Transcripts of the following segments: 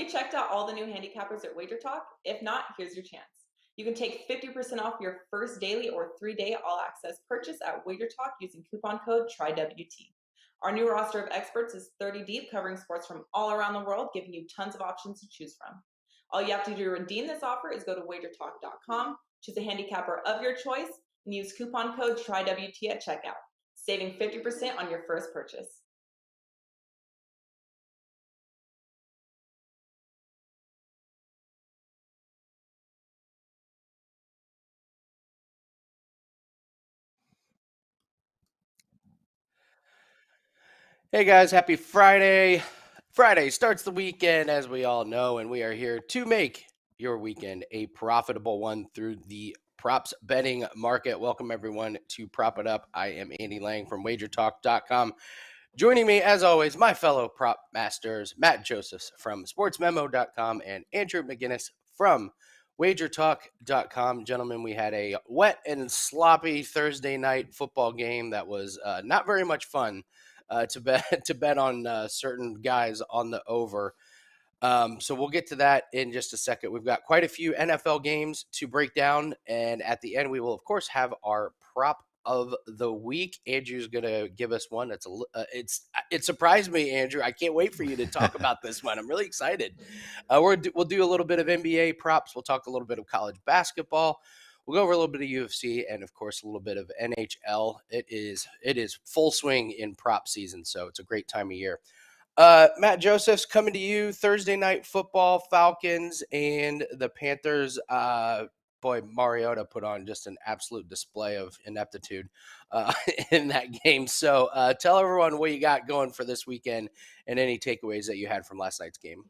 you checked out all the new handicappers at WagerTalk? If not, here's your chance. You can take 50% off your first daily or 3-day all-access purchase at WagerTalk using coupon code TRYWT. Our new roster of experts is 30 deep, covering sports from all around the world, giving you tons of options to choose from. All you have to do to redeem this offer is go to WagerTalk.com, choose a handicapper of your choice, and use coupon code TRYWT at checkout, saving 50% on your first purchase. Hey guys, happy Friday. Friday starts the weekend, as we all know, and we are here to make your weekend a profitable one through the props betting market. Welcome everyone to Prop It Up. I am Andy Lang from WagerTalk.com. Joining me, as always, my fellow prop masters, Matt Josephs from SportsMemo.com and Andrew McGinnis from WagerTalk.com. Gentlemen, we had a wet and sloppy Thursday night football game that was not very much fun. To bet on certain guys on the over. So we'll get to that in just a second. We've got quite a few NFL games to break down, and at the end, we will of course have our prop of the week. Andrew's gonna give us one. It surprised me, Andrew. I can't wait for you to talk about this one. I'm really excited. We'll do a little bit of NBA props. We'll talk a little bit of college basketball. We'll go over a little bit of UFC and, of course, a little bit of NHL. It is full swing in prop season, so it's a great time of year. Matt Josephs coming to you. Thursday night football, Falcons and the Panthers. Boy, Mariota put on just an absolute display of ineptitude in that game. So tell everyone what you got going for this weekend and any takeaways that you had from last night's game.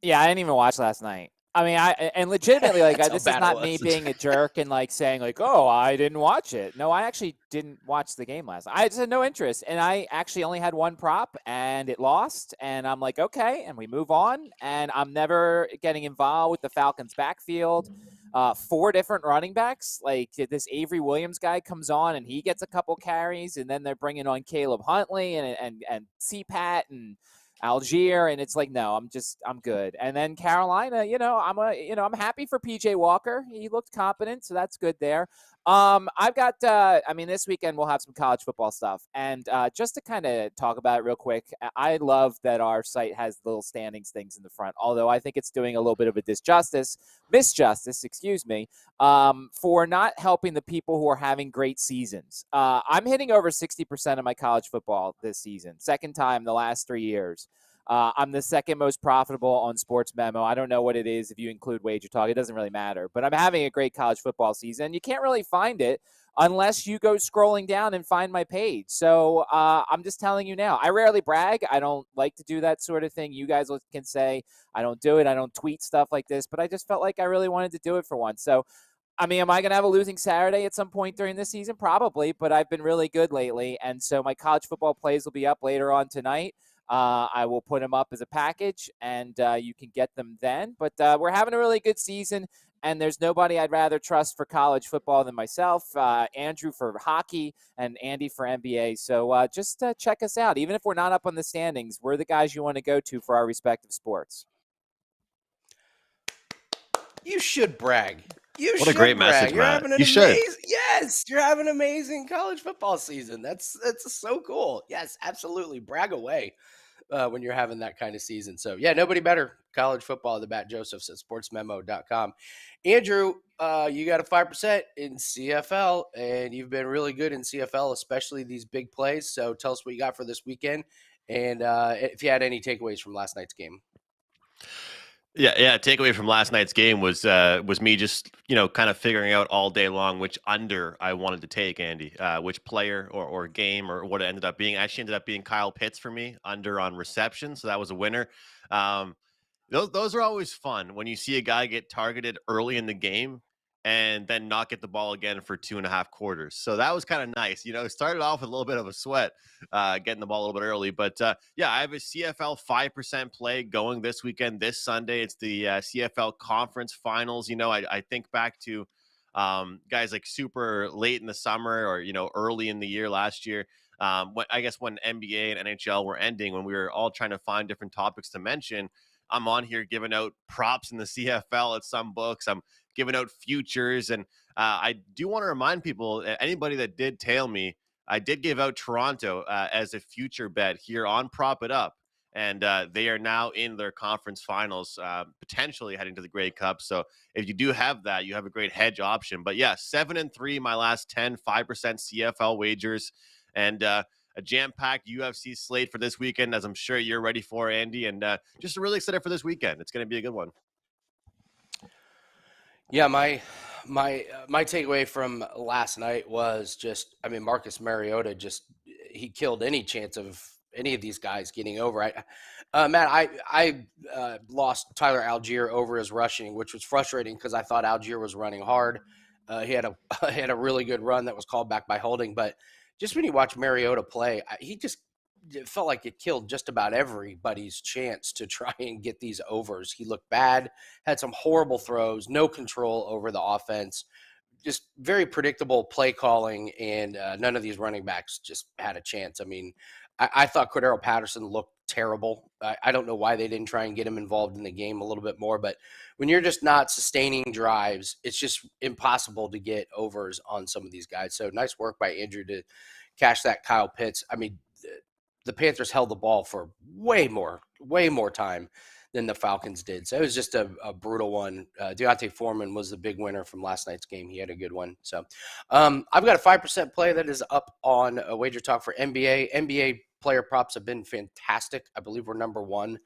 Yeah, I didn't even watch last night. I mean, and legitimately, like, this is not me being a jerk and like saying like, oh, I didn't watch it. No, I actually didn't watch the game last night. I just had no interest, and I actually only had one prop, and it lost. And I'm like, okay, and we move on. And I'm never getting involved with the Falcons' backfield. 4 different running backs. Like, this Avery Williams guy comes on, and he gets a couple carries, and then they're bringing on Caleb Huntley and CPAT and Algier, and it's like, no, I'm good. And then Carolina, I'm happy for PJ Walker. He looked competent, so that's good there. I've got, this weekend we'll have some college football stuff. And just to kind of talk about it real quick, I love that our site has little standings things in the front, although I think it's doing a little bit of a misjustice, excuse me, for not helping the people who are having great seasons. I'm hitting over 60% of my college football this season, second time the last 3 years. I'm the second most profitable on Sports Memo. I don't know what it is if you include Wager Talk. It doesn't really matter. But I'm having a great college football season. You can't really find it unless you go scrolling down and find my page. So I'm just telling you now. I rarely brag. I don't like to do that sort of thing. You guys can say I don't do it. I don't tweet stuff like this. But I just felt like I really wanted to do it for once. So, I mean, am I going to have a losing Saturday at some point during this season? Probably. But I've been really good lately. And so my college football plays will be up later on tonight. I will put them up as a package, and you can get them then. But we're having a really good season, and there's nobody I'd rather trust for college football than myself, Andrew for hockey, and Andy for NBA. So just check us out. Even if we're not up on the standings, we're the guys you want to go to for our respective sports. You should brag. What a great message, Matt. Yes, you're having an amazing college football season. That's so cool. Yes, absolutely. Brag away when you're having that kind of season. So, yeah, nobody better college football than Matt Josephs at sportsmemo.com. Andrew, you got a 5% in CFL, and you've been really good in CFL, especially these big plays. So tell us what you got for this weekend, and if you had any takeaways from last night's game. Yeah. Takeaway from last night's game was me just kind of figuring out all day long which under I wanted to take, Andy, which player or game or what it ended up being. Actually, ended up being Kyle Pitts for me, under on reception, so that was a winner. Those are always fun when you see a guy get targeted early in the game and then not get the ball again for 2.5 quarters. So that was kind of nice. It started off with a little bit of a sweat, getting the ball a little bit early. But, I have a CFL 5% play going this weekend, this Sunday. It's the CFL Conference Finals. I think back to guys like super late in the summer or, early in the year last year. I guess when NBA and NHL were ending, when we were all trying to find different topics to mention, I'm on here giving out props in the CFL at some books. I'm giving out futures. And I do want to remind people, anybody that did tail me, I did give out Toronto as a future bet here on Prop It Up. And they are now in their conference finals, potentially heading to the Grey Cup. So if you do have that, you have a great hedge option. But yeah, 7-3, my last 10, 5% CFL wagers, and a jam-packed UFC slate for this weekend, as I'm sure you're ready for, Andy. And just really excited for this weekend. It's going to be a good one. Yeah, my takeaway from last night was just, I mean, Marcus Mariota he killed any chance of any of these guys getting over. Matt, I lost Tyler Algier over his rushing, which was frustrating because I thought Algier was running hard. He had a really good run that was called back by holding, but just when you watch Mariota play, it felt like it killed just about everybody's chance to try and get these overs. He looked bad, had some horrible throws, no control over the offense, just very predictable play calling, and none of these running backs just had a chance. I mean, I thought Cordero Patterson looked terrible. I don't know why they didn't try and get him involved in the game a little bit more, but when you're just not sustaining drives, it's just impossible to get overs on some of these guys. So nice work by Andrew to cash that Kyle Pitts. I mean, the Panthers held the ball for way more time than the Falcons did. So it was just a brutal one. Deontay Foreman was the big winner from last night's game. He had a good one. So I've got a 5% play that is up on Wager Talk for NBA. NBA player props have been fantastic. I believe we're number one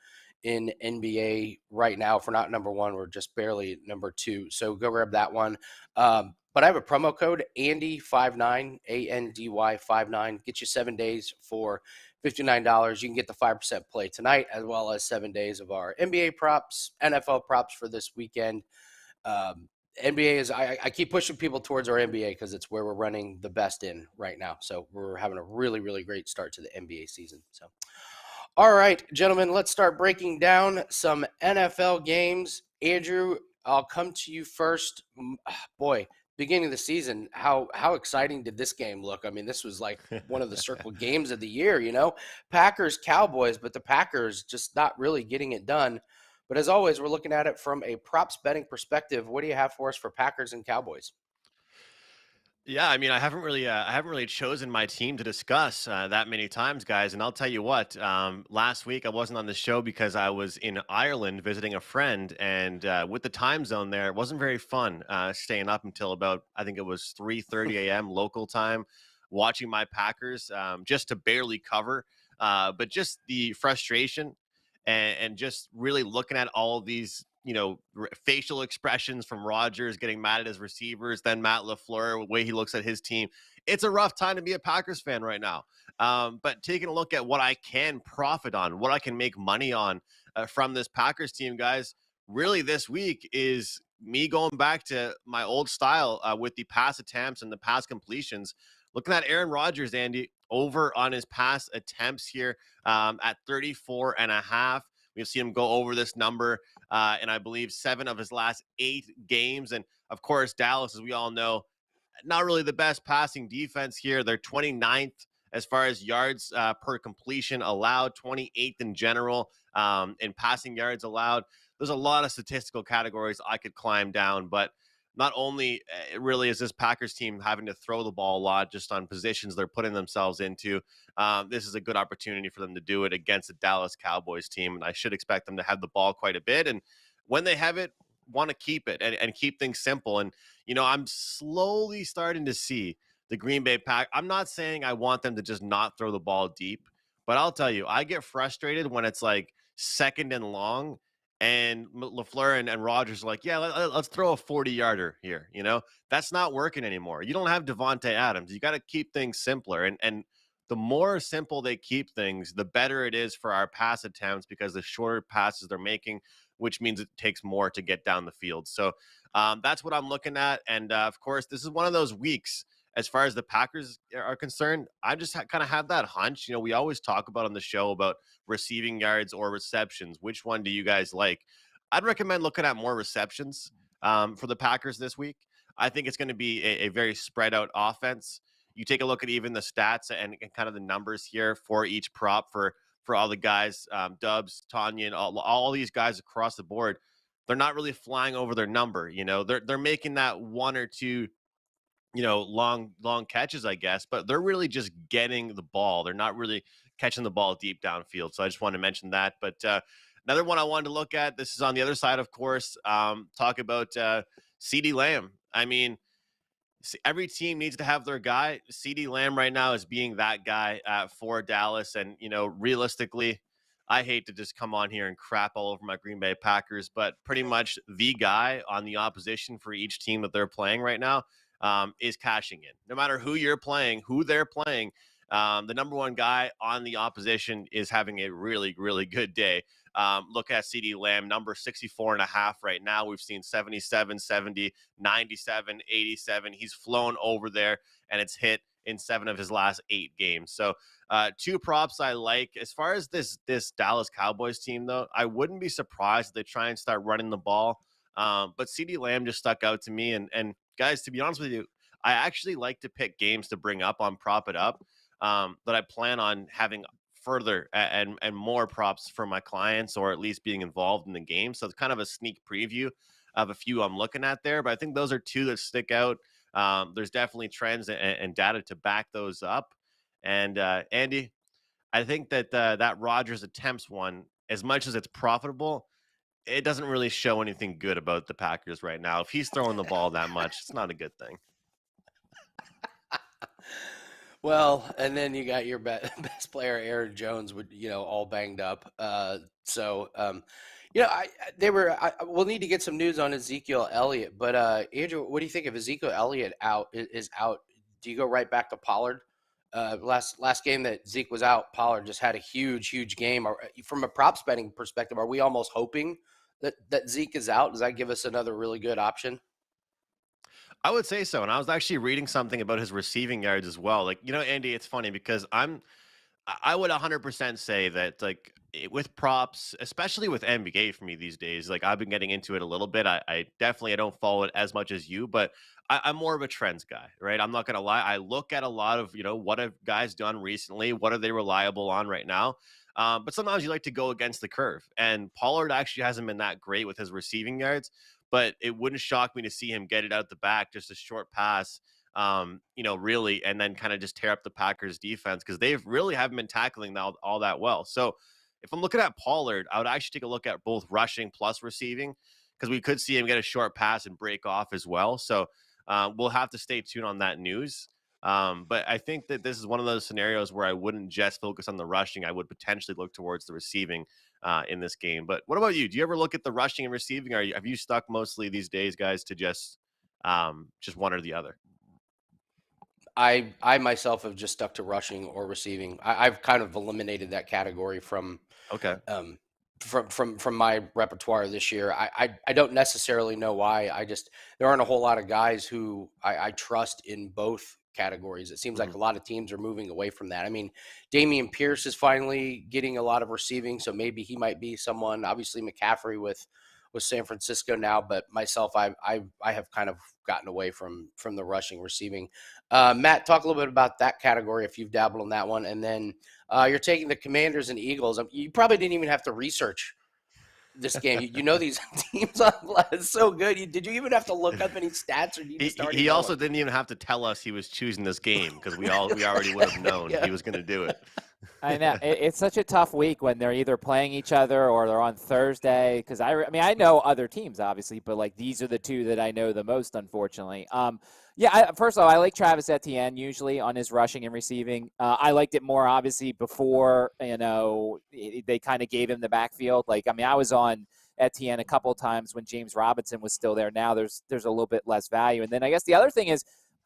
in NBA right now. If we're not number one, we're just barely number two. So go grab that one. But I have a promo code, Andy59, ANDY59. Get you 7 days for $59. You can get the 5% play tonight, as well as 7 days of our NBA props, NFL props for this weekend. NBA is, I keep pushing people towards our NBA because it's where we're running the best in right now. So we're having a really, really great start to the NBA season. So, all right, gentlemen, let's start breaking down some NFL games. Andrew, I'll come to you first. Boy, beginning of the season, how exciting did this game look? I mean, this was like one of the circle games of the year, you know, Packers, Cowboys, but the Packers just not really getting it done. But as always, we're looking at it from a props betting perspective. What do you have for us for Packers and Cowboys? Yeah, I mean, I haven't really chosen my team to discuss that many times, guys. And I'll tell you what, last week I wasn't on the show because I was in Ireland visiting a friend, and with the time zone there, it wasn't very fun staying up until about, I think it was 3:30 a.m. local time, watching my Packers just to barely cover. But just the frustration and just really looking at all of these, facial expressions from Rodgers getting mad at his receivers, then Matt LaFleur, the way he looks at his team. It's a rough time to be a Packers fan right now. But taking a look at what I can profit on, what I can make money on from this Packers team, guys, really this week is me going back to my old style with the pass attempts and the pass completions. Looking at Aaron Rodgers, Andy, over on his pass attempts here at 34.5. We've seen him go over this number in, I believe, 7 of his last 8 games. And, of course, Dallas, as we all know, not really the best passing defense here. They're 29th as far as yards per completion allowed, 28th in general in passing yards allowed. There's a lot of statistical categories I could climb down, but not only really is this Packers team having to throw the ball a lot just on positions they're putting themselves into, this is a good opportunity for them to do it against the Dallas Cowboys team. And I should expect them to have the ball quite a bit. And when they have it, want to keep it and keep things simple. And, I'm slowly starting to see the Green Bay Pack. I'm not saying I want them to just not throw the ball deep, but I'll tell you, I get frustrated when it's like 2nd and long and LaFleur and Rodgers are like, yeah, let's throw a 40-yarder here. That's not working anymore. You don't have Devontae Adams. You got to keep things simpler. And the more simple they keep things, the better it is for our pass attempts because the shorter passes they're making, which means it takes more to get down the field. So that's what I'm looking at. And of course, this is one of those weeks as far as the Packers are concerned. I just kind of have that hunch. We always talk about on the show about receiving yards or receptions. Which one do you guys like? I'd recommend looking at more receptions for the Packers this week. I think it's going to be a very spread out offense. You take a look at even the stats and kind of the numbers here for each prop for for all the guys, Dubs, Tanya, and all these guys across the board. They're not really flying over their number. They're making that one or two, long catches, I guess, but they're really just getting the ball. They're not really catching the ball deep downfield. So I just wanted to mention that. But another one I wanted to look at, this is on the other side, of course, talk about CeeDee Lamb. I mean, every team needs to have their guy. CeeDee Lamb right now is being that guy for Dallas. And, realistically, I hate to just come on here and crap all over my Green Bay Packers, but pretty much the guy on the opposition for each team that they're playing right now is cashing in. No matter who you're playing, who they're playing, the number one guy on the opposition is having a really, really good day. Look at CeeDee Lamb, number 64.5 right now. We've seen 77, 70, 97, 87. He's flown over there, and it's hit in 7 of his last 8 games. So 2 props I like. As far as this Dallas Cowboys team, though, I wouldn't be surprised if they try and start running the ball. But CeeDee Lamb just stuck out to me. And guys, to be honest with you, I actually like to pick games to bring up on Prop It Up that I plan on having further and more props for my clients, or at least being involved in the game. So it's kind of a sneak preview of a few I'm looking at there, but I think those are 2 that stick out. There's definitely trends and data to back those up. And Andy, I think that Rodgers attempts one, as much as it's profitable, it doesn't really show anything good about the Packers right now. If he's throwing the ball that much, it's not a good thing. Well, and then you got your best player, Aaron Jones, all banged up. We'll need to get some news on Ezekiel Elliott. But Andrew, what do you think if Ezekiel Elliott is out? Do you go right back to Pollard? Last game that Zeke was out, Pollard just had a huge game. From a props betting perspective, are we almost hoping that Zeke is out? Does that give us another really good option? I would say so. And I was actually reading something about his receiving yards as well. Like, Andy, it's funny because I would 100% say that, like, with props, especially with NBA for me these days, like, I've been getting into it a little bit. I don't follow it as much as you, but I'm more of a trends guy, right? I'm not going to lie. I look at a lot of, what have guys done recently? What are they reliable on right now? But sometimes you like to go against the curve. And Pollard actually hasn't been that great with his receiving yards, but it wouldn't shock me to see him get it out the back, just a short pass, really, and then kind of just tear up the Packers defense, because they really haven't been tackling all that well. So if I'm looking at Pollard, I would actually take a look at both rushing plus receiving, because we could see him get a short pass and break off as well. So we'll have to stay tuned on that news. But I think that this is one of those scenarios where I wouldn't just focus on the rushing. I would potentially look towards the receiving in this game. But what about you? Do you ever look at the rushing and receiving? Have you stuck mostly these days, guys, to just one or the other? I myself have just stuck to rushing or receiving. I've kind of eliminated that category from my repertoire this year. I don't necessarily know why. There aren't a whole lot of guys who I trust in both categories. It seems like a lot of teams are moving away from that. I mean, Dameon Pierce is finally getting a lot of receiving, so maybe he might be someone. Obviously, McCaffrey with San Francisco now, but myself, I have kind of gotten away from the rushing receiving. Matt, talk a little bit about that category if you've dabbled in that one, and then you're taking the Commanders and Eagles. You probably didn't even have to research this game. You know these teams. It's so good. Did you even have to look up any stats, or he also didn't even have to tell us he was choosing this game, because we already would have known he was going to do it. I know it's such a tough week when they're either playing each other or they're on Thursday. Because I know other teams obviously, but like these are the 2 that I know the most, unfortunately. First of all, I like Travis Etienne usually on his rushing and receiving. I liked it more obviously before they kind of gave him the backfield. I was on Etienne a couple of times when James Robinson was still there. Now there's a little bit less value. And then I guess the other thing is,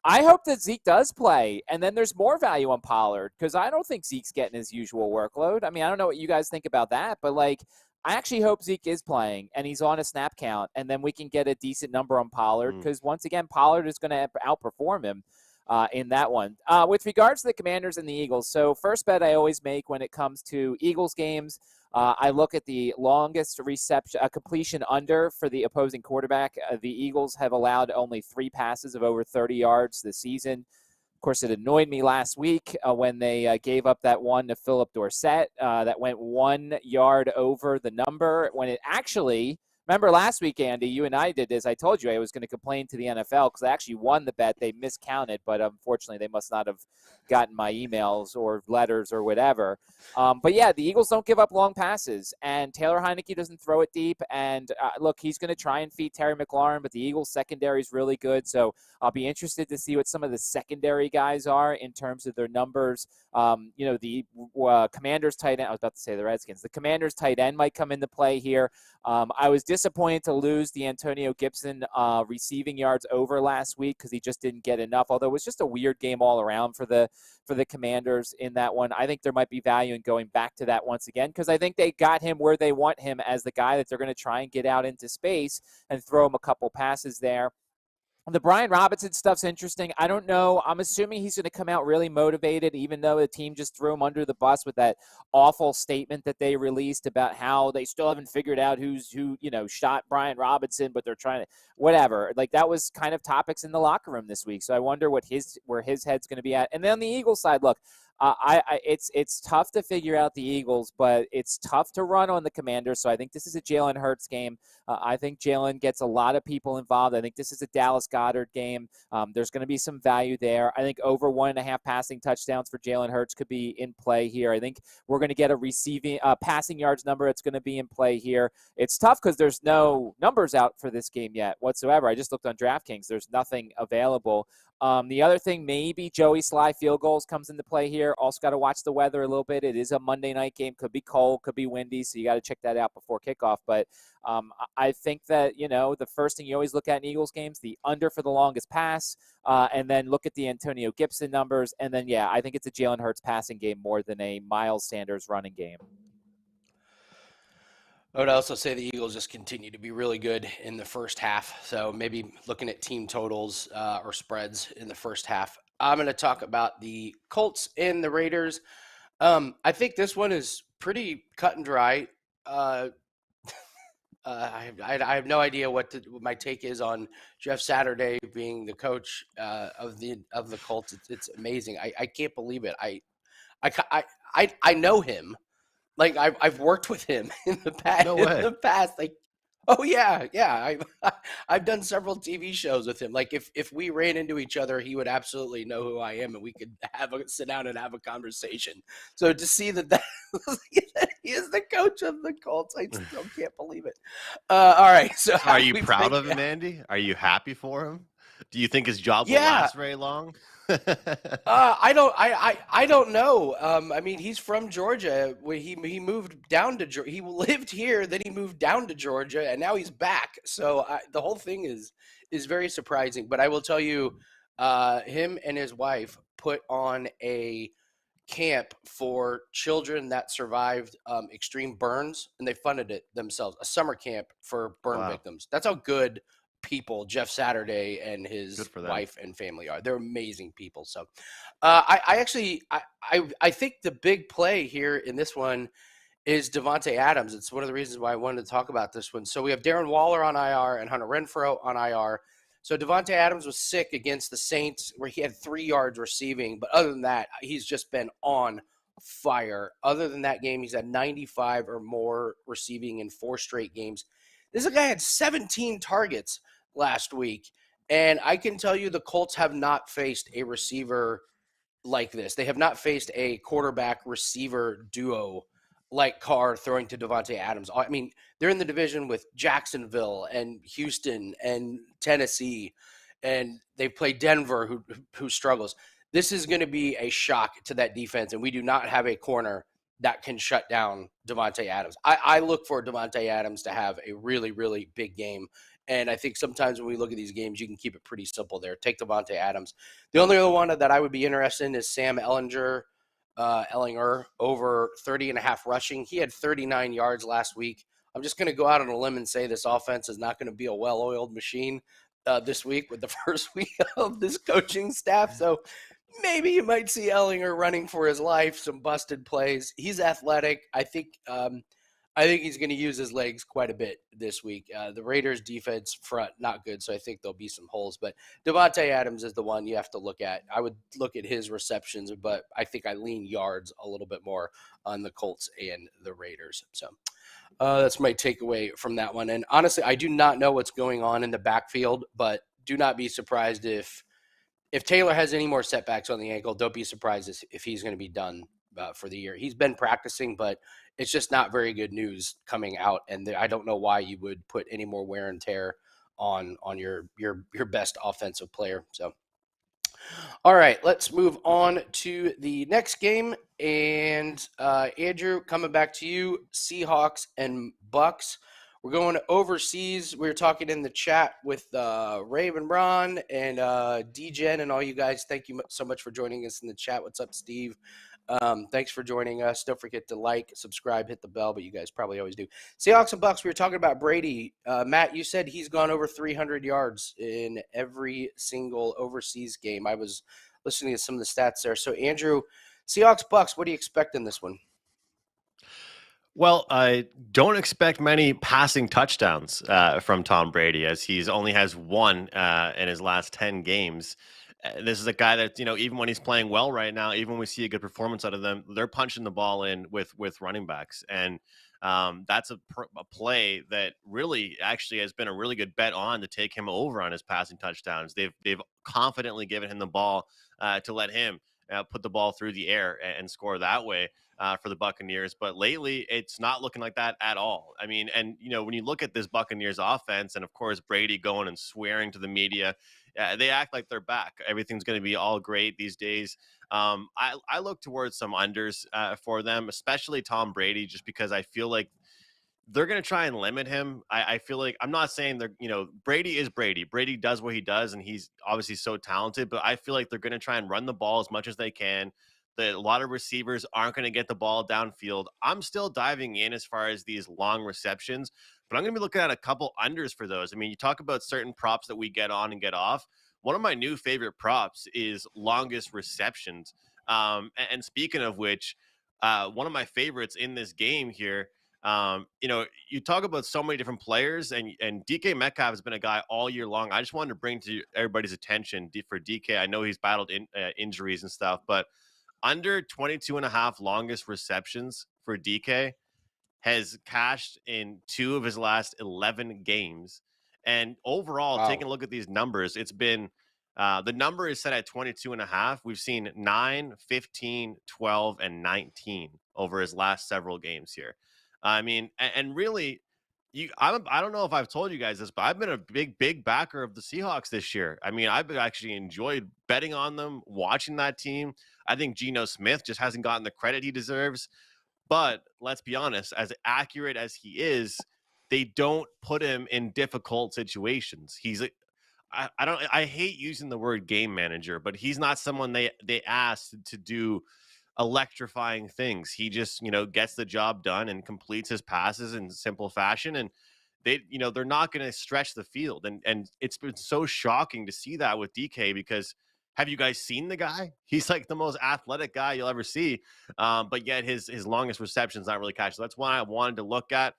I hope that Zeke does play, and then there's more value on Pollard, because I don't think Zeke's getting his usual workload. I don't know what you guys think about that, but I actually hope Zeke is playing and he's on a snap count, and then we can get a decent number on Pollard, because once again, Pollard is going to outperform him in that one. With regards to the Commanders and the Eagles, so first bet I always make when it comes to Eagles games, I look at the longest reception, completion under for the opposing quarterback. The Eagles have allowed only 3 passes of over 30 yards this season. Of course, it annoyed me last week when they gave up that one to Philip Dorsett that went 1 yard over the number when it actually – remember last week, Andy, you and I did this. I told you I was going to complain to the NFL because I actually won the bet. They miscounted, but unfortunately they must not have gotten my emails or letters or whatever. But, yeah, the Eagles don't give up long passes, and Taylor Heineke doesn't throw it deep. And, look, he's going to try and feed Terry McLaurin, but the Eagles' secondary is really good. So I'll be interested to see what some of the secondary guys are in terms of their numbers. The Commanders tight end – I was about to say the Redskins. The Commanders tight end might come into play here. I was disappointed to lose the Antonio Gibson receiving yards over last week because he just didn't get enough, although it was just a weird game all around for the Commanders in that one. I think there might be value in going back to that once again because I think they got him where they want him as the guy that they're going to try and get out into space and throw him a couple passes there. The Brian Robinson stuff's interesting. I don't know. I'm assuming he's going to come out really motivated, even though the team just threw him under the bus with that awful statement that they released about how they still haven't figured out who shot Brian Robinson, but they're trying to whatever. Like that was kind of topics in the locker room this week. So I wonder where his head's going to be at. And then on the Eagles side, look, it's tough to figure out the Eagles, but it's tough to run on the Commanders. So I think this is a Jalen Hurts game. I think Jalen gets a lot of people involved. I think this is a Dallas Goedert game. There's going to be some value there. I think over 1.5 passing touchdowns for Jalen Hurts could be in play here. I think we're going to get a receiving passing yards number that's going to be in play here. It's tough because there's no numbers out for this game yet whatsoever. I just looked on DraftKings. There's nothing available. The other thing, maybe Joey Sly field goals comes into play here. Also got to watch the weather a little bit. It is a Monday night game. Could be cold, could be windy, so you got to check that out before kickoff. But I think that, the first thing you always look at in Eagles games, the under for the longest pass, and then look at the Antonio Gibson numbers. And then, I think it's a Jalen Hurts passing game more than a Miles Sanders running game. I would also say the Eagles just continue to be really good in the first half. So maybe looking at team totals or spreads in the first half. I'm going to talk about the Colts and the Raiders. I think this one is pretty cut and dry. I have no idea what my take is on Jeff Saturday being the coach of the Colts. It's amazing. I can't believe it. I know him. Like I've worked with him in the past. No way. In the past, like, oh yeah. I've done several TV shows with him. Like if we ran into each other, he would absolutely know who I am, and we could sit down and have a conversation. So to see that he is the coach of the Colts, I still can't believe it. All right. So are you proud of him, Andy? Are you happy for him? Do you think his job will last very long? I don't know. I mean, he's from Georgia. He moved down to Georgia. He lived here, then he moved down to Georgia, and now he's back. So the whole thing is very surprising. But I will tell you, him and his wife put on a camp for children that survived extreme burns, and they funded it themselves. A summer camp for burn victims. That's how good people Jeff Saturday and his wife and family are. They're amazing people. So I think the big play here in this one is Devontae Adams. It's one of the reasons why I wanted to talk about this one. So we have Darren Waller on IR and Hunter Renfrow on IR. So Devontae Adams was sick against the Saints where he had 3 yards receiving. But other than that, he's just been on fire. Other than that game, he's had 95 or more receiving in 4 straight games. This guy had 17 targets last week, and I can tell you the Colts have not faced a receiver like this. They have not faced a quarterback-receiver duo like Carr throwing to Devontae Adams. I mean, they're in the division with Jacksonville and Houston and Tennessee, and they play Denver, who struggles. This is going to be a shock to that defense, and we do not have a corner that can shut down Devontae Adams. I look for Devontae Adams to have a really, really big game. And I think sometimes when we look at these games, you can keep it pretty simple there. Take Devontae Adams. The only other one that I would be interested in is Sam Ellinger over 30.5 rushing. He had 39 yards last week. I'm just going to go out on a limb and say this offense is not going to be a well-oiled machine this week with the first week of this coaching staff. So maybe you might see Ellinger running for his life, some busted plays. He's athletic. I think I think he's going to use his legs quite a bit this week. The Raiders' defense front, not good, so I think there'll be some holes. But Devontae Adams is the one you have to look at. I would look at his receptions, but I think I lean yards a little bit more on the Colts and the Raiders. So that's my takeaway from that one. And honestly, I do not know what's going on in the backfield, but do not be surprised if Taylor has any more setbacks on the ankle. Don't be surprised if he's going to be done for the year. He's been practicing, but it's just not very good news coming out. And I don't know why you would put any more wear and tear on your best offensive player. So, all right, let's move on to the next game. And Andrew, coming back to you, Seahawks and Bucks. We're going overseas. We were talking in the chat with Raven Ron and DGen and all you guys. Thank you so much for joining us in the chat. What's up, Steve? Thanks for joining us. Don't forget to like, subscribe, hit the bell, but you guys probably always do. Seahawks and Bucks, we were talking about Brady. Matt, you said he's gone over 300 yards in every single overseas game. I was listening to some of the stats there. So, Andrew, Seahawks, Bucks, what do you expect in this one? Well, I don't expect many passing touchdowns from Tom Brady, as he's only has one in his last 10 games. This is a guy that, even when he's playing well right now, even when we see a good performance out of them, they're punching the ball in with running backs. And that's a play that really actually has been a really good bet on to take him over on his passing touchdowns. They've confidently given him the ball to let him put the ball through the air and score that way. For the Buccaneers, but lately it's not looking like that at all. I mean, and when you look at this Buccaneers offense, and of course Brady going and swearing to the media, they act like they're back. Everything's going to be all great these days. I look towards some unders for them, especially Tom Brady, just because I feel like they're going to try and limit him. I feel like, I'm not saying they're, Brady is Brady. Brady does what he does, and he's obviously so talented, but I feel like they're going to try and run the ball as much as they can. A lot of receivers aren't going to get the ball downfield. I'm still diving in as far as these long receptions, but I'm going to be looking at a couple unders for those. I mean, you talk about certain props that we get on and get off. One of my new favorite props is longest receptions. And speaking of which, one of my favorites in this game here, you talk about so many different players, and DK Metcalf has been a guy all year long. I just wanted to bring to everybody's attention for DK. I know he's battled injuries and stuff, but under 22.5 longest receptions for DK has cashed in 2 of his last 11 games. And overall, taking a look at these numbers, it's been the number is set at 22.5. We've seen 9, 15, 12, and 19 over his last several games here. I mean, and really, I don't know if I've told you guys this, but I've been a big backer of the Seahawks this year. I mean, I've actually enjoyed betting on them, watching that team. I think Geno Smith just hasn't gotten the credit he deserves. But let's be honest, as accurate as he is, they don't put him in difficult situations. I hate using the word game manager, but he's not someone they asked to do electrifying things. He just, gets the job done and completes his passes in simple fashion. And they're not going to stretch the field. And it's been so shocking to see that with DK, because have you guys seen the guy? He's like the most athletic guy you'll ever see. But yet his longest reception's not really catch. So that's one I wanted to look at.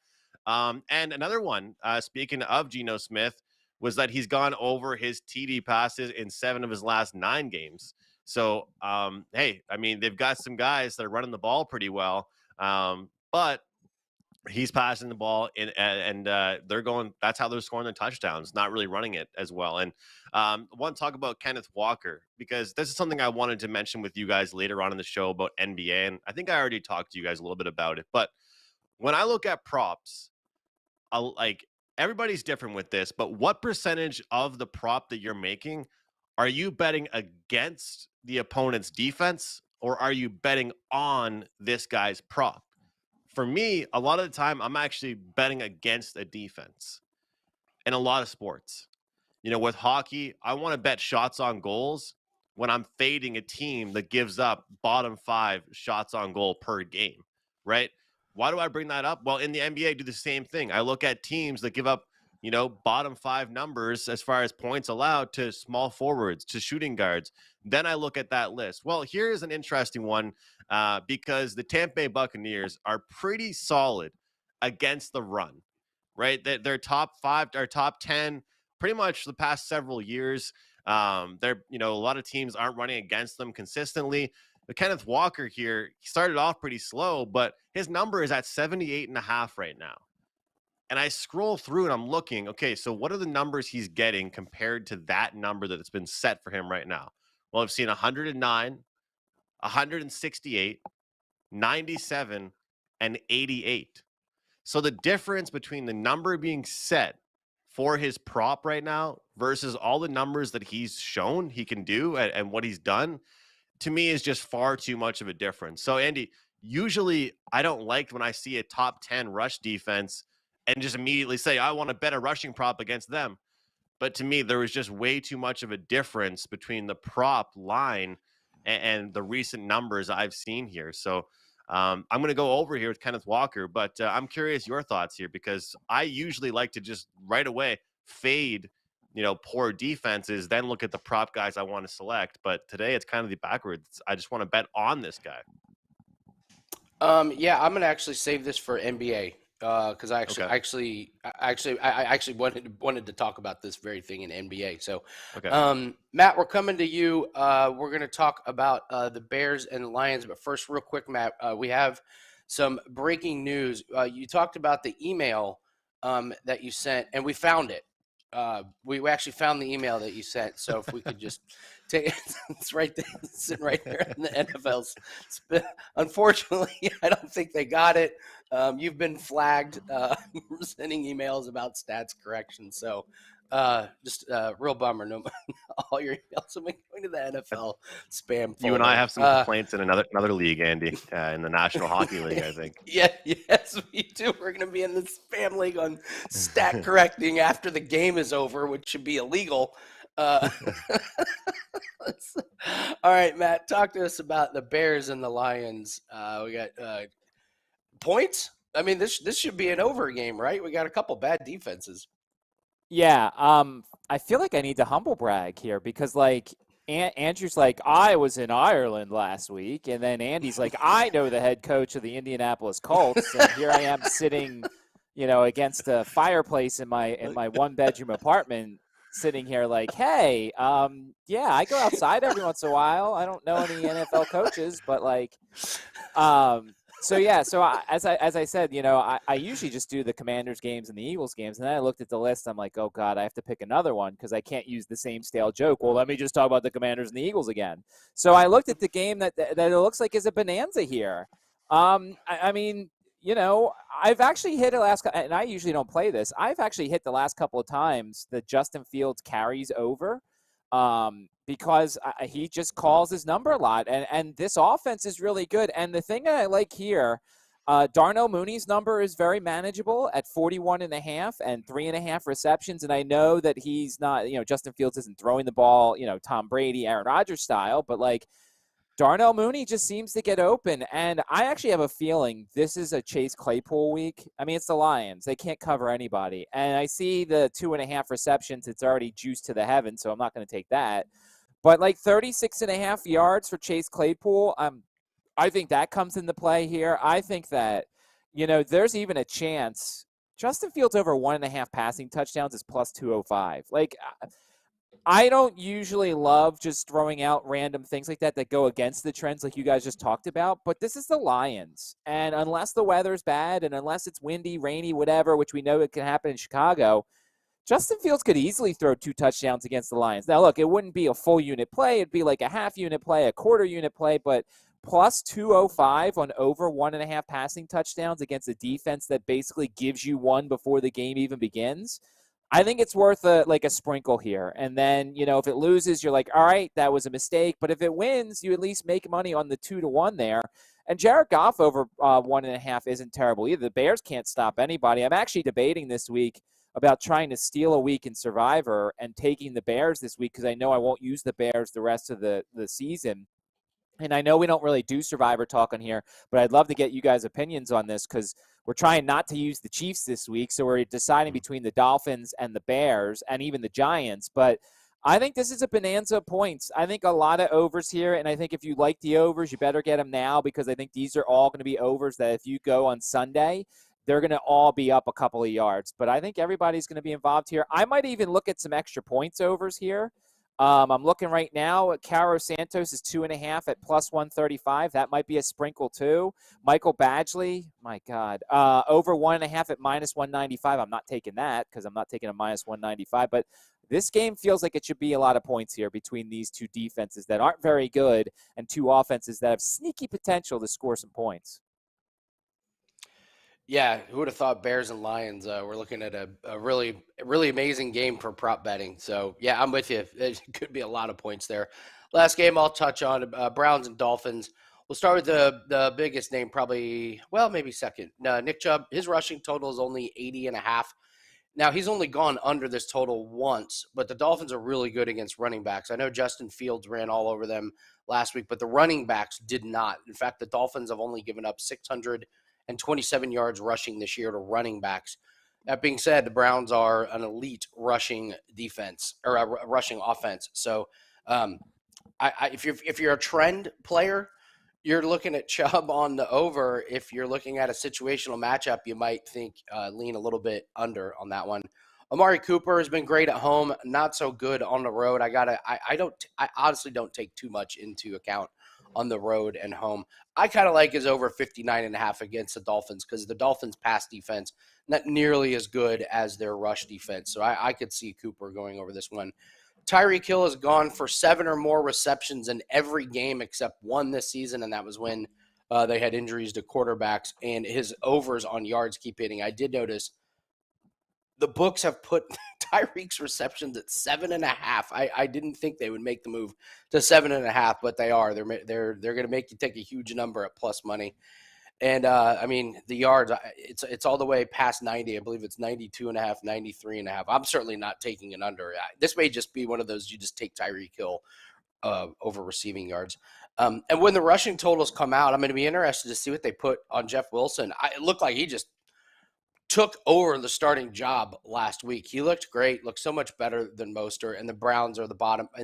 And another one, speaking of Geno Smith, was that he's gone over his TD passes in 7 of his last 9 games. So, hey, I mean, they've got some guys that are running the ball pretty well, but he's passing the ball and they're going, that's how they're scoring their touchdowns, not really running it as well. And I want to talk about Kenneth Walker, because this is something I wanted to mention with you guys later on in the show about NBA. And I think I already talked to you guys a little bit about it, but when I look at props, everybody's different with this, but what percentage of the prop that you're making are you betting against the opponent's defense, or are you betting on this guy's prop? For me, a lot of the time, I'm actually betting against a defense in a lot of sports. With hockey, I want to bet shots on goals when I'm fading a team that gives up bottom 5 shots on goal per game, right? Why do I bring that up? Well, in the NBA, I do the same thing. I look at teams that give up, bottom 5 numbers as far as points allowed to small forwards, to shooting guards. Then I look at that list. Well, here's an interesting one because the Tampa Bay Buccaneers are pretty solid against the run, right? They're top 5 or top 10 pretty much the past several years. They're, a lot of teams aren't running against them consistently. But Kenneth Walker here, he started off pretty slow, but his number is at 78.5 right now. And I scroll through and I'm looking, okay, so what are the numbers he's getting compared to that number that's been set for him right now? Well, I've seen 109, 168, 97, and 88. So the difference between the number being set for his prop right now versus all the numbers that he's shown he can do and what he's done, to me, is just far too much of a difference. So, Andy, usually I don't like when I see a top 10 rush defense and just immediately say, I want to bet a rushing prop against them. But to me, there was just way too much of a difference between the prop line and the recent numbers I've seen here. So I'm going to go over here with Kenneth Walker, but I'm curious your thoughts here, because I usually like to just right away fade, poor defenses, then look at the prop guys I want to select. But today it's kind of the backwards. I just want to bet on this guy. Yeah, I'm going to actually save this for NBA. Because I actually wanted to talk about this very thing in NBA. So, Matt, we're coming to you. We're going to talk about the Bears and the Lions. But first, real quick, Matt, we have some breaking news. You talked about the email that you sent, and we found it. We actually found the email that you sent. So if we could just take it, it's right there, it's sitting right there in the NFL's. Unfortunately, I don't think they got it. You've been flagged for sending emails about stats correction. So just real bummer. No, all your emails have been going to the NFL spam folder. You and I have some complaints in another league, Andy, in the National Hockey League, I think. Yes, we do. We're going to be in the spam league on stat correcting after the game is over, which should be illegal. All right, Matt, talk to us about the Bears and the Lions. We got points. I mean, this should be an over game, right? We got a couple bad defenses. Yeah, I feel like I need to humble brag here because, like, Andrew's like, I was in Ireland last week, and then Andy's like, I know the head coach of the Indianapolis Colts, and here I am sitting, against a fireplace in my one-bedroom apartment, sitting here like, hey, yeah, I go outside every once in a while. I don't know any NFL coaches, but So as I said, I usually just do the Commanders games and the Eagles games, and then I looked at the list. I'm like, oh God, I have to pick another one because I can't use the same stale joke. Well, let me just talk about the Commanders and the Eagles again. So I looked at the game that it looks like is a bonanza here. I mean, I've actually hit and I usually don't play this. I've actually hit the last couple of times that Justin Fields carries over. Because he just calls his number a lot, and this offense is really good. And the thing I like here, Darnell Mooney's number is very manageable at 41.5 and 3.5 receptions. And I know that he's not, Justin Fields isn't throwing the ball, Tom Brady, Aaron Rodgers style, but Darnell Mooney just seems to get open, and I actually have a feeling this is a Chase Claypool week. I mean, it's the Lions. They can't cover anybody. And I see the 2.5 receptions. It's already juiced to the heavens, so I'm not going to take that. But 36.5 yards for Chase Claypool, I think that comes into play here. I think that, there's even a chance. Justin Fields over 1.5 passing touchdowns is plus 205. I don't usually love just throwing out random things like that go against the trends like you guys just talked about, but this is the Lions. And unless the weather's bad and unless it's windy, rainy, whatever, which we know it can happen in Chicago, Justin Fields could easily throw 2 touchdowns against the Lions. Now, look, it wouldn't be a full unit play. It'd be like a half unit play, a quarter unit play, but plus 205 on over 1.5 passing touchdowns against a defense that basically gives you one before the game even begins. I think it's worth a sprinkle here. And then, if it loses, you're like, all right, that was a mistake. But if it wins, you at least make money on the 2-1 there. And Jared Goff over 1.5 isn't terrible either. The Bears can't stop anybody. I'm actually debating this week about trying to steal a week in Survivor and taking the Bears this week because I know I won't use the Bears the rest of the season. And I know we don't really do Survivor talk on here, but I'd love to get you guys' opinions on this because we're trying not to use the Chiefs this week. So we're deciding between the Dolphins and the Bears and even the Giants. But I think this is a bonanza of points. I think a lot of overs here. And I think if you like the overs, you better get them now because I think these are all going to be overs that if you go on Sunday, they're going to all be up a couple of yards. But I think everybody's going to be involved here. I might even look at some extra points overs here. I'm looking right now at Caro Santos is 2.5 at plus 135. That might be a sprinkle too. Michael Badgley, my God, over 1.5 at minus 195. I'm not taking that because I'm not taking a minus 195. But this game feels like it should be a lot of points here between these two defenses that aren't very good and two offenses that have sneaky potential to score some points. Yeah, who would have thought Bears and Lions? We're looking at a really, really amazing game for prop betting. So, yeah, I'm with you. It could be a lot of points there. Last game I'll touch on, Browns and Dolphins. We'll start with the biggest name, probably, well, maybe second. Nick Chubb, his rushing total is only 80.5. Now, he's only gone under this total once, but the Dolphins are really good against running backs. I know Justin Fields ran all over them last week, but the running backs did not. In fact, the Dolphins have only given up 627 yards rushing this year to running backs. That being said, the Browns are an elite rushing defense or a rushing offense. So, if you're a trend player, you're looking at Chubb on the over. If you're looking at a situational matchup, you might think lean a little bit under on that one. Amari Cooper has been great at home, not so good on the road. I honestly don't take too much into account on the road and home. I kind of like his over 59.5 against the Dolphins because the Dolphins' pass defense not nearly as good as their rush defense. So I could see Cooper going over this one. Tyreek Hill has gone for 7 or more receptions in every game except one this season, and that was when they had injuries to quarterbacks, and his overs on yards keep hitting. I did notice the books have put Tyreek's receptions at 7.5. I didn't think they would make the move to 7.5, but they are. They're going to make you take a huge number at plus money. And, the yards, it's all the way past 90. I believe it's 92.5, 93.5. I'm certainly not taking an under. This may just be one of those you just take Tyreek Hill over receiving yards. And when the rushing totals come out, I'm going to be interested to see what they put on Jeff Wilson. It looked like he just took over the starting job last week. He looked great, looked so much better than Mostert, and the Browns are in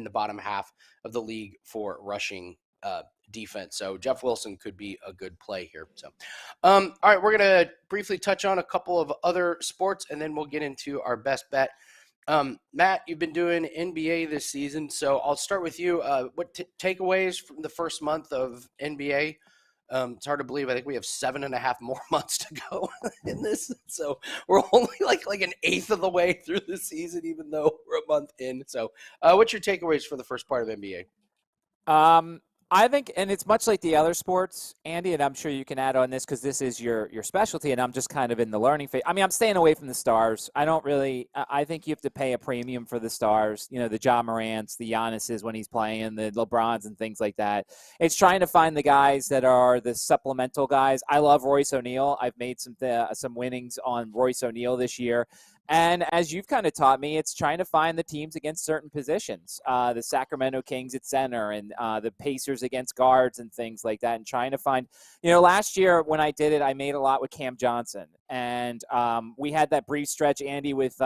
the bottom half of the league for rushing defense. So Jeff Wilson could be a good play here. So, all right, we're going to briefly touch on a couple of other sports, and then we'll get into our best bet. Matt, you've been doing NBA this season, so I'll start with you. What takeaways from the first month of NBA? It's hard to believe. I think we have 7.5 more months to go in this. So we're only like an eighth of the way through the season, even though we're a month in. So what's your takeaways for the first part of NBA? I think, and it's much like the other sports, Andy, and I'm sure you can add on this because this is your specialty, and I'm just kind of in the learning phase. I'm staying away from the stars. I think you have to pay a premium for the stars, the Ja Morants, the Giannis's when he's playing, the LeBrons and things like that. It's trying to find the guys that are the supplemental guys. I love Royce O'Neal. I've made some winnings on Royce O'Neal this year. And as you've kind of taught me, it's trying to find the teams against certain positions, the Sacramento Kings at center and the Pacers against guards and things like that, and trying to find, last year when I did it, I made a lot with Cam Johnson. And we had that brief stretch, Andy, with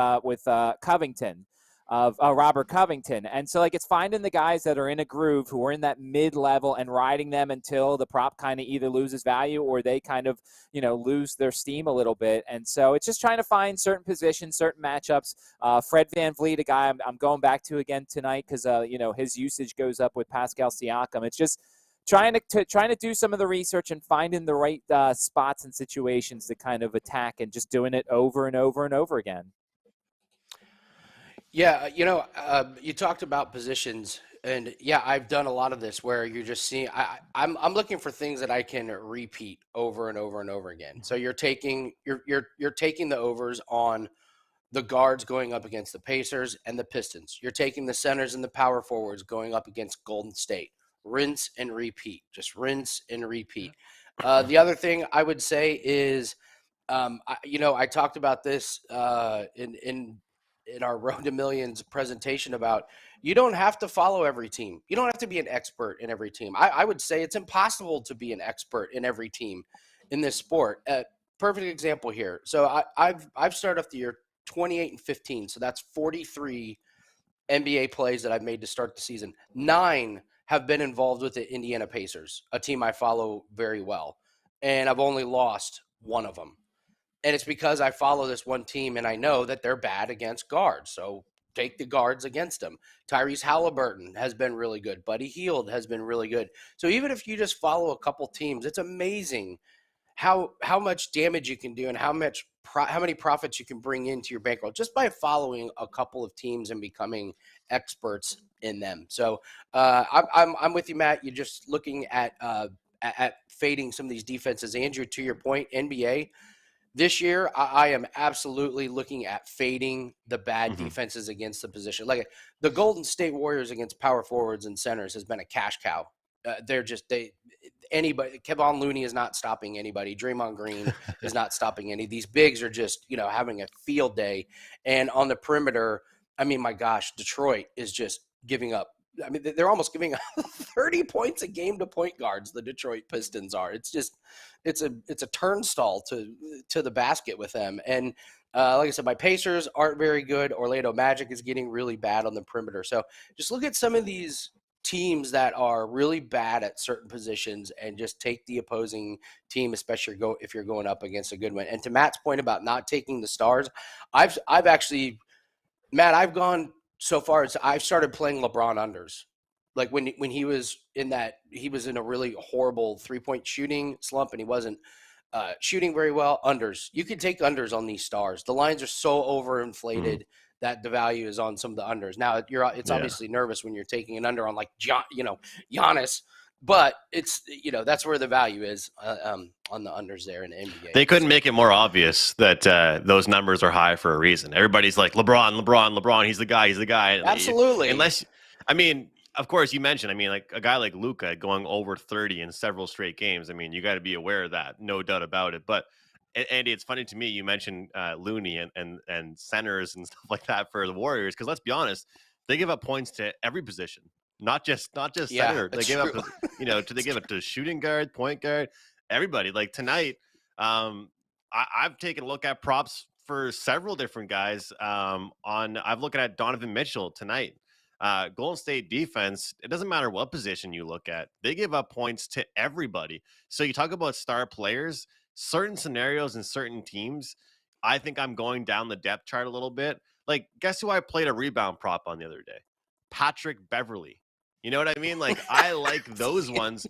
Covington. Of Robert Covington. And so it's finding the guys that are in a groove who are in that mid-level and riding them until the prop kind of either loses value or they kind of, lose their steam a little bit. And so it's just trying to find certain positions, certain matchups. Fred VanVleet, a guy I'm going back to again tonight because, his usage goes up with Pascal Siakam. It's just trying to do some of the research and finding the right spots and situations to kind of attack and just doing it over and over and over again. Yeah, you talked about positions, and yeah, I've done a lot of this where you're just seeing. I'm looking for things that I can repeat over and over and over again. So you're taking the overs on the guards going up against the Pacers and the Pistons. You're taking the centers and the power forwards going up against Golden State. Rinse and repeat. Just rinse and repeat. The other thing I would say is, I talked about this in our Road to Millions presentation about you don't have to follow every team. You don't have to be an expert in every team. I would say it's impossible to be an expert in every team in this sport. Perfect example here. So I've started off the year 28-15. So that's 43 NBA plays that I've made to start the season. 9 have been involved with the Indiana Pacers, a team I follow very well. And I've only lost one of them. And it's because I follow this one team and I know that they're bad against guards. So take the guards against them. Tyrese Halliburton has been really good. Buddy Hield has been really good. So even if you just follow a couple teams, it's amazing how much damage you can do and how many profits you can bring into your bankroll just by following a couple of teams and becoming experts in them. So I'm with you, Matt. You're just looking at fading some of these defenses. Andrew, to your point, NBA this year, I am absolutely looking at fading the bad defenses against the position. Like the Golden State Warriors against power forwards and centers has been a cash cow. Anybody, Kevon Looney is not stopping anybody. Draymond Green is not stopping any. These bigs are just, having a field day. And on the perimeter, I mean, my gosh, Detroit is just giving up. I mean, they're almost giving 30 points a game to point guards. The Detroit Pistons are. It's just, it's a turnstile to the basket with them. And like I said, my Pacers aren't very good. Orlando Magic is getting really bad on the perimeter. So just look at some of these teams that are really bad at certain positions and just take the opposing team, especially if you're going up against a good one. And to Matt's point about not taking the stars, I've actually, Matt, I've gone so far as I've started playing LeBron unders. Like when he was in a really horrible 3-point shooting slump and he wasn't shooting very well, unders. You can take unders on these stars. The lines are so overinflated that the value is on some of the unders. Now it's obviously nervous when you're taking an under on like Giannis, but it's that's where the value is on the unders there in the NBA. They couldn't make it more obvious that those numbers are high for a reason. Everybody's like LeBron. He's the guy. Absolutely. Of course, you mentioned, like a guy like Luka going over 30 in several straight games. I mean, you got to be aware of that, no doubt about it. But Andy, it's funny to me you mentioned Looney and centers and stuff like that for the Warriors, because let's be honest, they give up points to every position, not just center. They give up, they give it to shooting guard, point guard, everybody. Like tonight, I've taken a look at props for several different guys. I've looked at Donovan Mitchell tonight. Golden State defense, it doesn't matter what position you look at, they give up points to everybody. So you talk about star players, certain scenarios and certain teams, I think I'm going down the depth chart a little bit. Like, guess who I played a rebound prop on the other day? Patrick Beverley. You know what I mean? Like, I like those ones.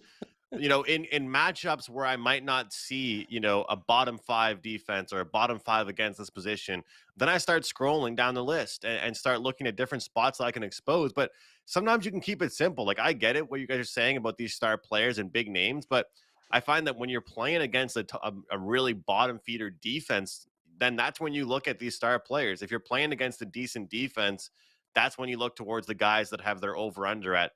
In matchups where I might not see, a bottom 5 defense or a bottom 5 against this position, then I start scrolling down the list and start looking at different spots that I can expose. But sometimes you can keep it simple. Like, I get it, what you guys are saying about these star players and big names, but I find that when you're playing against a really bottom feeder defense, then that's when you look at these star players. If you're playing against a decent defense, that's when you look towards the guys that have their over-under at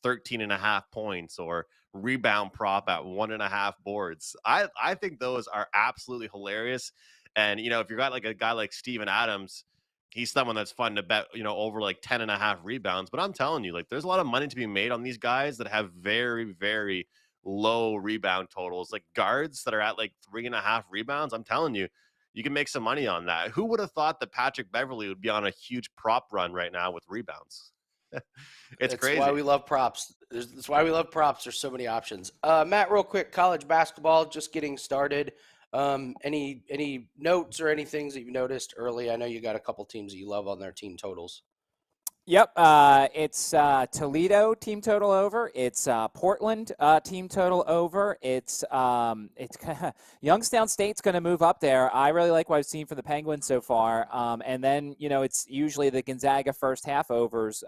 13.5 points or rebound prop at 1.5 boards. I think those are absolutely hilarious. And, if you've got like a guy like Steven Adams, he's someone that's fun to bet, over like 10.5 rebounds. But I'm telling you, like, there's a lot of money to be made on these guys that have very, very low rebound totals, like guards that are at like 3.5 rebounds. I'm telling you, you can make some money on that. Who would have thought that Patrick Beverley would be on a huge prop run right now with rebounds? It's crazy. That's why we love props. That's why we love props. There's so many options. Matt, real quick, college basketball just getting started. Any notes or any things that you noticed early? I know you got a couple teams that you love on their team totals. Yep, it's Toledo team total over. It's Portland team total over. It's Youngstown State's going to move up there. I really like what I've seen from the Penguins so far. And then it's usually the Gonzaga first half overs.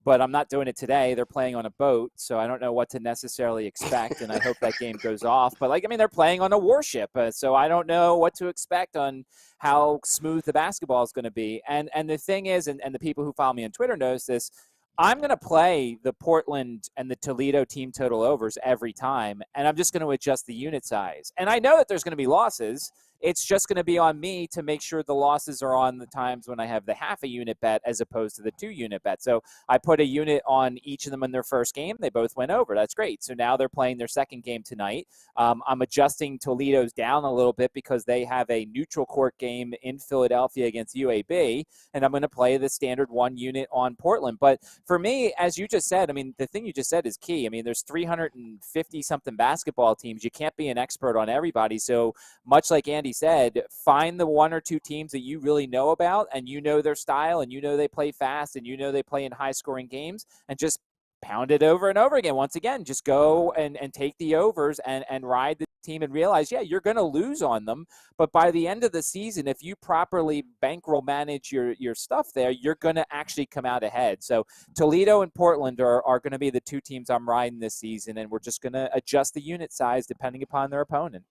But I'm not doing it today. They're playing on a boat, so I don't know what to necessarily expect, and I hope that game goes off. But, they're playing on a warship, so I don't know what to expect on how smooth the basketball is going to be. And the thing is, and the people who follow me on Twitter knows this, I'm going to play the Portland and the Toledo team total overs every time, and I'm just going to adjust the unit size. And I know that there's going to be losses. It's just going to be on me to make sure the losses are on the times when I have the half a unit bet as opposed to the 2 unit bet. So I put a unit on each of them in their first game. They both went over. That's great. So now they're playing their second game tonight. I'm adjusting Toledo's down a little bit because they have a neutral court game in Philadelphia against UAB, and I'm going to play the standard 1 unit on Portland. But for me, as you just said, the thing you just said is key. There's 350-something basketball teams. You can't be an expert on everybody. So much like Andy Andy said, find the one or two teams that you really know about and you know their style and you know they play fast and you know they play in high-scoring games, and just pound it over and over again. Once again, just go and take the overs and ride the team and realize, yeah, you're going to lose on them. But by the end of the season, if you properly bankroll manage your stuff there, you're going to actually come out ahead. So Toledo and Portland are going to be the two teams I'm riding this season, and we're just going to adjust the unit size depending upon their opponent.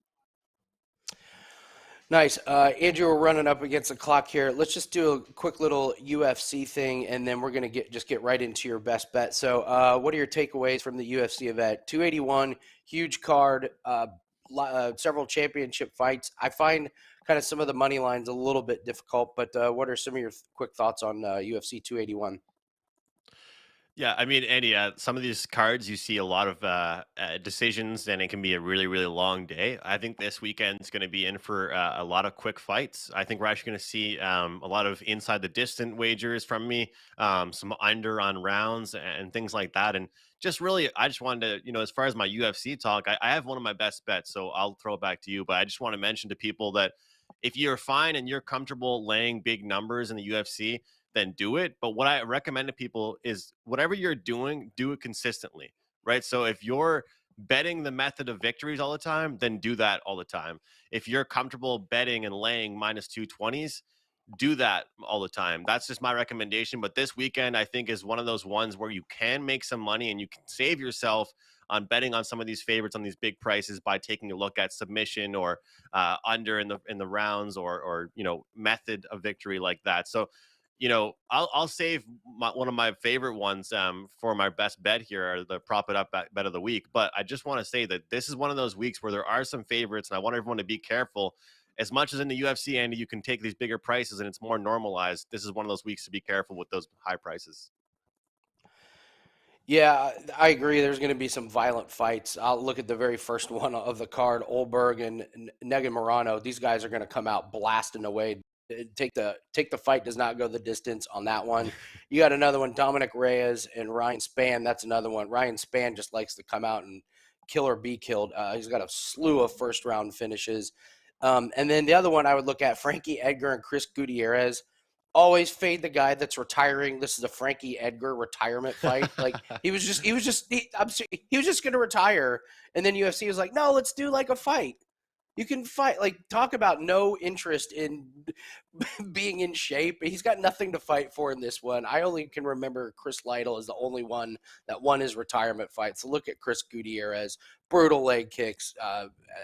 Nice. Andrew, we're running up against the clock here. Let's just do a quick little UFC thing, and then we're going to get right into your best bet. So what are your takeaways from the UFC event? 281, huge card, several championship fights. I find kind of some of the money lines a little bit difficult, but what are some of your quick thoughts on UFC 281? Yeah, I mean, Andy, some of these cards you see a lot of decisions, and it can be a really, really long day. I think this weekend's going to be in for a lot of quick fights. I think we're actually going to see a lot of inside the distant wagers from me, some under on rounds and things like that. And just really, I just wanted to, as far as my UFC talk, I have one of my best bets, so I'll throw it back to you. But I just want to mention to people that if you're fine and you're comfortable laying big numbers in the UFC, then do it. But what I recommend to people is whatever you're doing, do it consistently, right? So if you're betting the method of victories all the time, then do that all the time. If you're comfortable betting and laying minus 220s, do that all the time. That's just my recommendation. But this weekend, I think, is one of those ones where you can make some money and you can save yourself on betting on some of these favorites on these big prices by taking a look at submission or under in the rounds or method of victory like that. So I'll save one of my favorite ones for my best bet here, or the prop it up bet of the week. But I just want to say that this is one of those weeks where there are some favorites, and I want everyone to be careful. As much as in the UFC, Andy, you can take these bigger prices and it's more normalized. This is one of those weeks to be careful with those high prices. Yeah, I agree. There's going to be some violent fights. I'll look at the very first one of the card, Olberg and Negan Morano. These guys are going to come out blasting away. Take the fight does not go the distance on that one. You got another one, Dominic Reyes and Ryan Spann. That's another one. Ryan Spann just likes to come out and kill or be killed. He's got a slew of first round finishes. And then the other one I would look at, Frankie Edgar and Chris Gutierrez. Always fade the guy that's retiring. This is a Frankie Edgar retirement fight. Like he was just going to retire, and then UFC was like, no, let's do like a fight. You can fight. Like, talk about no interest in being in shape. He's got nothing to fight for in this one. I only can remember Chris Lytle is the only one that won his retirement fight. So look at Chris Gutierrez, brutal leg kicks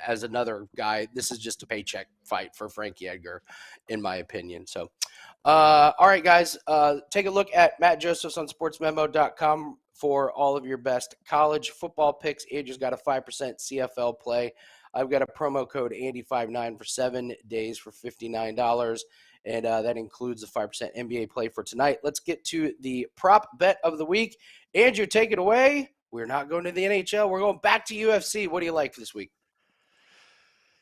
as another guy. This is just a paycheck fight for Frankie Edgar, in my opinion. So, all right, guys, take a look at Matt Josephs on sportsmemo.com for all of your best college football picks. Andrew's got a 5% CFL play. I've got a promo code Andy59 for 7 days for $59, and that includes a 5% NBA play for tonight. Let's get to the prop bet of the week. Andrew, take it away. We're not going to the NHL. We're going back to UFC. What do you like for this week?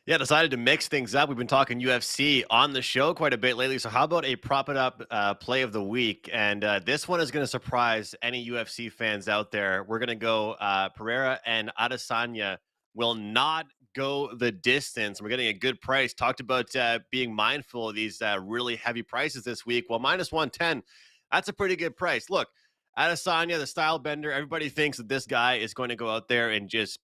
Yeah, decided to mix things up. We've been talking UFC on the show quite a bit lately. So how about a prop it up play of the week? And this one is going to surprise any UFC fans out there. We're going to go Pereira and Adesanya will not go the distance. We're getting a good price. Talked about being mindful of these really heavy prices this week. Well, minus 110, that's a pretty good price. Look, Adesanya, the style bender, everybody thinks that this guy is going to go out there and just,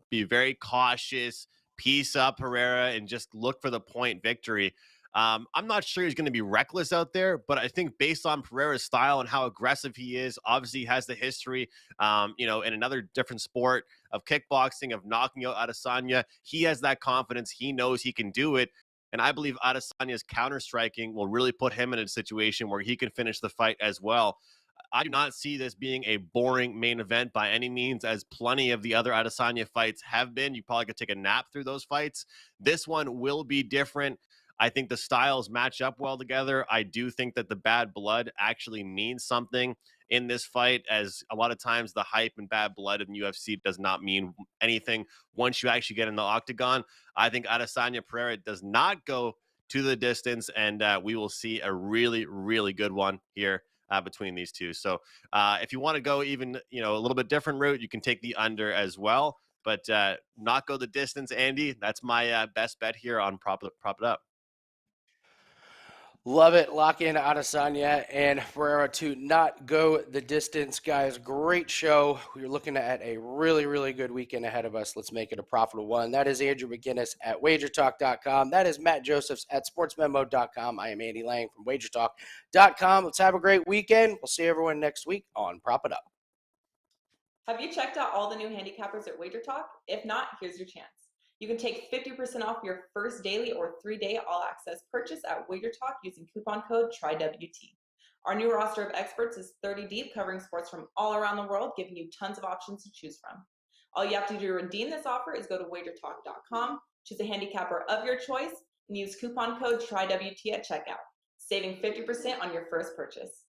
be very cautious, piece up Pereira, and just look for the point victory. I'm not sure he's going to be reckless out there, but I think based on Pereira's style and how aggressive he is, obviously he has the history, in another different sport of kickboxing, of knocking out Adesanya. He has that confidence. He knows he can do it. And I believe Adesanya's counter-striking will really put him in a situation where he can finish the fight as well. I do not see this being a boring main event by any means, as plenty of the other Adesanya fights have been. You probably could take a nap through those fights. This one will be different. I think the styles match up well together. I do think that the bad blood actually means something in this fight, as a lot of times the hype and bad blood in UFC does not mean anything once you actually get in the octagon. I think Adesanya Pereira does not go to the distance, and we will see a really, really good one here between these two. So if you want to go even, a little bit different route, you can take the under as well. but not go the distance, Andy. That's my best bet here on prop it up. Love it. Lock in Adesanya and Ferreira to not go the distance, guys. Great show. We're looking at a really, really good weekend ahead of us. Let's make it a profitable one. That is Andrew McGinnis at WagerTalk.com. That is Matt Josephs at SportsMemo.com. I am Andy Lang from WagerTalk.com. Let's have a great weekend. We'll see everyone next week on Prop It Up. Have you checked out all the new handicappers at WagerTalk? If not, here's your chance. You can take 50% off your first daily or 3-day all-access purchase at WagerTalk using coupon code TRYWT. Our new roster of experts is 30 deep, covering sports from all around the world, giving you tons of options to choose from. All you have to do to redeem this offer is go to WagerTalk.com, choose a handicapper of your choice, and use coupon code TRYWT at checkout, saving 50% on your first purchase.